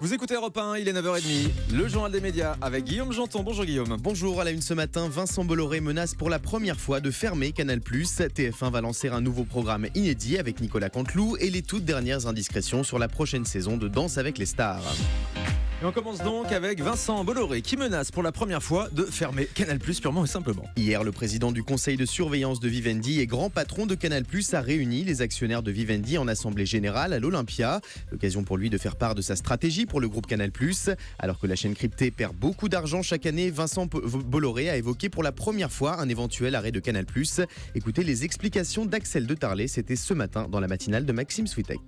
Vous écoutez Europe 1, il est 9h30, le journal des médias avec Guillaume Janton. Bonjour Guillaume. Bonjour, à la une ce matin, Vincent Bolloré menace pour la première fois de fermer Canal+. TF1 va lancer un nouveau programme inédit avec Nicolas Canteloup et les toutes dernières indiscrétions sur la prochaine saison de Danse avec les stars. Et on commence donc avec Vincent Bolloré qui menace pour la première fois de fermer Canal+, purement et simplement. Hier, le président du conseil de surveillance de Vivendi et grand patron de Canal+, a réuni les actionnaires de Vivendi en assemblée générale à l'Olympia. L'occasion pour lui de faire part de sa stratégie pour le groupe Canal+. Alors que la chaîne cryptée perd beaucoup d'argent chaque année, Vincent Bolloré a évoqué pour la première fois un éventuel arrêt de Canal+. Écoutez les explications d'Axel de Tarlet, c'était ce matin dans la matinale de Maxime Switek.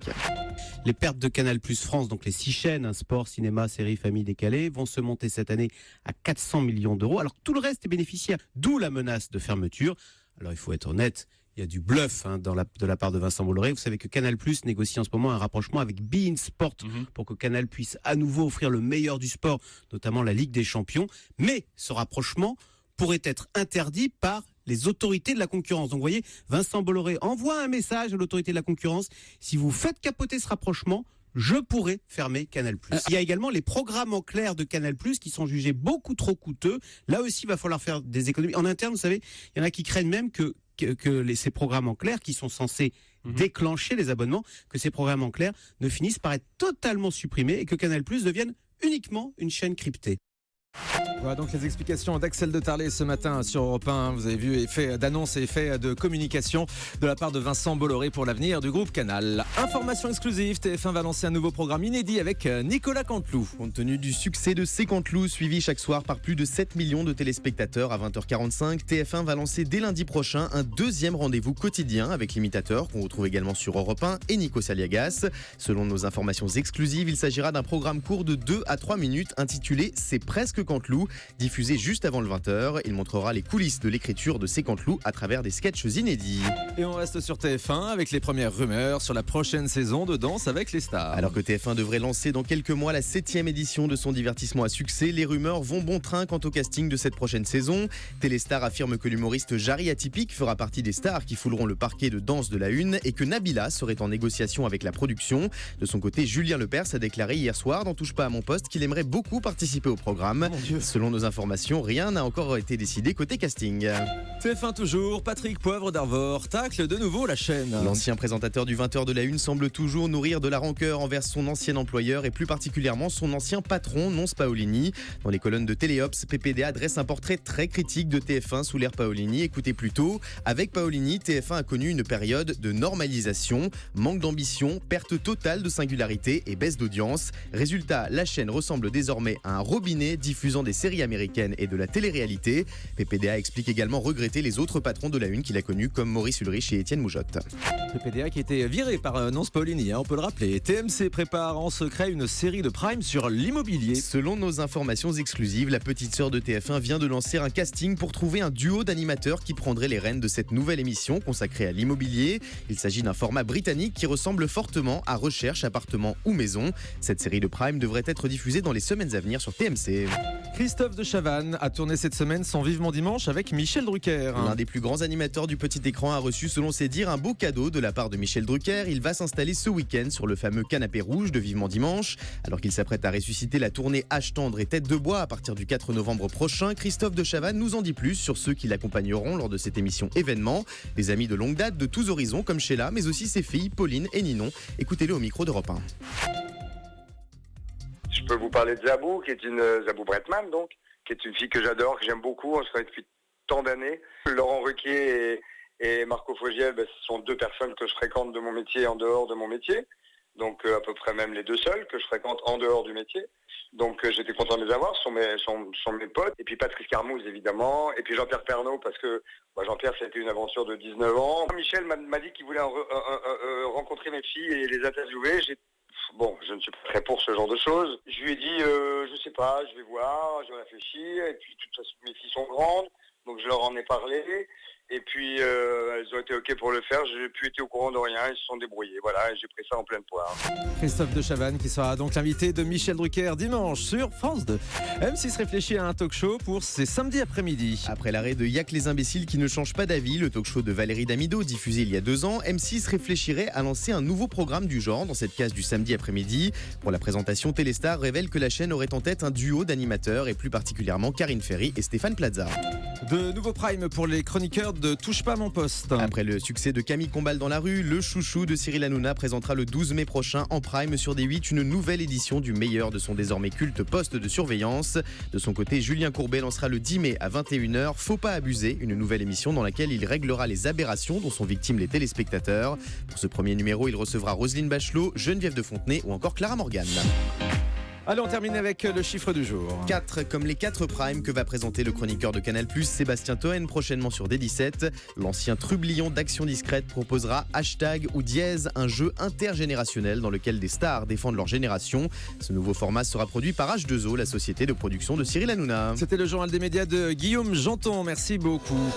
Les pertes de Canal+ France, donc les 6 chaînes, sport, cinéma, séries, famille décalée, vont se monter cette année à 400 millions d'euros, alors que tout le reste est bénéficiaire, d'où la menace de fermeture. Alors il faut être honnête, il y a du bluff de la part de Vincent Bolloré. Vous savez que Canal+ négocie en ce moment un rapprochement avec beIN Sport pour que Canal puisse à nouveau offrir le meilleur du sport, notamment la Ligue des Champions. Mais ce rapprochement pourrait être interdit par les autorités de la concurrence. Donc vous voyez, Vincent Bolloré envoie un message à l'autorité de la concurrence. Si vous faites capoter ce rapprochement, je pourrais fermer Canal+. Il y a également les programmes en clair de Canal+, qui sont jugés beaucoup trop coûteux. Là aussi, il va falloir faire des économies. En interne, vous savez, il y en a qui craignent même que ces programmes en clair, qui sont censés déclencher les abonnements, que ces programmes en clair ne finissent par être totalement supprimés et que Canal+ devienne uniquement une chaîne cryptée. Voilà donc les explications d'Axel de Tarlet ce matin sur Europe 1. Vous avez vu, effet d'annonce et effet de communication de la part de Vincent Bolloré pour l'avenir du groupe Canal. Information exclusive, TF1 va lancer un nouveau programme inédit avec Nicolas Canteloup. Compte tenu du succès de C'est Canteloup, suivi chaque soir par plus de 7 millions de téléspectateurs à 20h45, TF1 va lancer dès lundi prochain un deuxième rendez-vous quotidien avec l'imitateur qu'on retrouve également sur Europe 1 et Nico Saliagas. Selon nos informations exclusives, il s'agira d'un programme court de 2 à 3 minutes intitulé C'est presque Canteloup. Diffusé juste avant le 20h, il montrera les coulisses de l'écriture de C'est Canteloup à travers des sketchs inédits. Et on reste sur TF1 avec les premières rumeurs sur la prochaine saison de Danse avec les stars. Alors que TF1 devrait lancer dans quelques mois la 7e édition de son divertissement à succès, les rumeurs vont bon train quant au casting de cette prochaine saison. Téléstar affirme que l'humoriste Jarry Atypique fera partie des stars qui fouleront le parquet de Danse de la Une et que Nabila serait en négociation avec la production. De son côté, Julien Lepers a déclaré hier soir dans Touche pas à mon poste qu'il aimerait beaucoup participer au programme. Selon nos informations, rien n'a encore été décidé côté casting. TF1 toujours, Patrick Poivre d'Arvor tacle de nouveau la chaîne. L'ancien présentateur du 20h de la Une semble toujours nourrir de la rancœur envers son ancien employeur et plus particulièrement son ancien patron, Nonce Paolini. Dans les colonnes de Téléops, PPDA dresse un portrait très critique de TF1 sous l'ère Paolini. Écoutez plutôt, avec Paolini, TF1 a connu une période de normalisation, manque d'ambition, perte totale de singularité et baisse d'audience. Résultat, la chaîne ressemble désormais à un robinet diffusant des séries américaines et de la télé-réalité. PPDA explique également regretter les autres patrons de la Une qu'il a connus comme Maurice Ulrich et Étienne Moujotte. PPDA qui était viré par Nonce Paolini, on peut le rappeler. TMC prépare en secret une série de Prime sur l'immobilier. Selon nos informations exclusives, la petite sœur de TF1 vient de lancer un casting pour trouver un duo d'animateurs qui prendrait les rênes de cette nouvelle émission consacrée à l'immobilier. Il s'agit d'un format britannique qui ressemble fortement à Recherche, appartement ou maison. Cette série de Prime devrait être diffusée dans les semaines à venir sur TMC. Christophe de Chavannes a tourné cette semaine son Vivement Dimanche avec Michel Drucker. L'un des plus grands animateurs du petit écran a reçu, selon ses dires, un beau cadeau de la part de Michel Drucker. Il va s'installer ce week-end sur le fameux canapé rouge de Vivement Dimanche. Alors qu'il s'apprête à ressusciter la tournée H tendre et tête de bois à partir du 4 novembre prochain, Christophe de Chavannes nous en dit plus sur ceux qui l'accompagneront lors de cette émission événement. Des amis de longue date de tous horizons comme Sheila, mais aussi ses filles Pauline et Ninon. Écoutez-le au micro d'Europe 1. Je peux vous parler de Zabou, Zabou Bretman, donc, qui est une fille que j'adore, que j'aime beaucoup, on se connaît depuis tant d'années. Laurent Ruquier et Marco Fogiel, ce sont deux personnes que je fréquente de mon métier et en dehors de mon métier. Donc à peu près même les deux seuls que je fréquente en dehors du métier. Donc j'étais content de les avoir, ce sont mes potes. Et puis Patrice Carmouze évidemment, et puis Jean-Pierre Pernaut parce que Jean-Pierre c'était une aventure de 19 ans. Michel m'a dit qu'il voulait rencontrer mes filles et les interviewer. Je ne suis pas très pour ce genre de choses. Je lui ai dit, je sais pas, je vais voir, je vais réfléchir. Et puis, de toute façon, mes filles sont grandes, donc je leur en ai parlé. Et puis, elles ont été OK pour le faire. J'ai plus été au courant de rien. Ils se sont débrouillés. Voilà, et j'ai pris ça en pleine poire. Christophe de Chavannes qui sera donc l'invité de Michel Drucker dimanche sur France 2. M6 réfléchit à un talk show pour ces samedis après-midi. Après l'arrêt de Y'a que les imbéciles qui ne changent pas d'avis, le talk show de Valérie Damido diffusé il y a 2 ans, M6 réfléchirait à lancer un nouveau programme du genre dans cette case du samedi après-midi. Pour la présentation, Téléstar révèle que la chaîne aurait en tête un duo d'animateurs et plus particulièrement Karine Ferry et Stéphane Plaza. De nouveaux primes pour les chroniqueurs de Touche pas mon poste. Après le succès de Camille Combal dans la rue, le chouchou de Cyril Hanouna présentera le 12 mai prochain en prime sur D8 une nouvelle édition du meilleur de son désormais culte poste de surveillance. De son côté, Julien Courbet lancera le 10 mai à 21h Faut pas abuser, une nouvelle émission dans laquelle il réglera les aberrations dont sont victimes les téléspectateurs. Pour ce premier numéro, il recevra Roselyne Bachelot, Geneviève de Fontenay ou encore Clara Morgan. Allez, on termine avec le chiffre du jour. 4 comme les 4 primes que va présenter le chroniqueur de Canal+, Sébastien Toen, prochainement sur D17. L'ancien trublion d'Action Discrète proposera hashtag ou dièse, un jeu intergénérationnel dans lequel des stars défendent leur génération. Ce nouveau format sera produit par H2O, la société de production de Cyril Hanouna. C'était le journal des médias de Guillaume Janton. Merci beaucoup.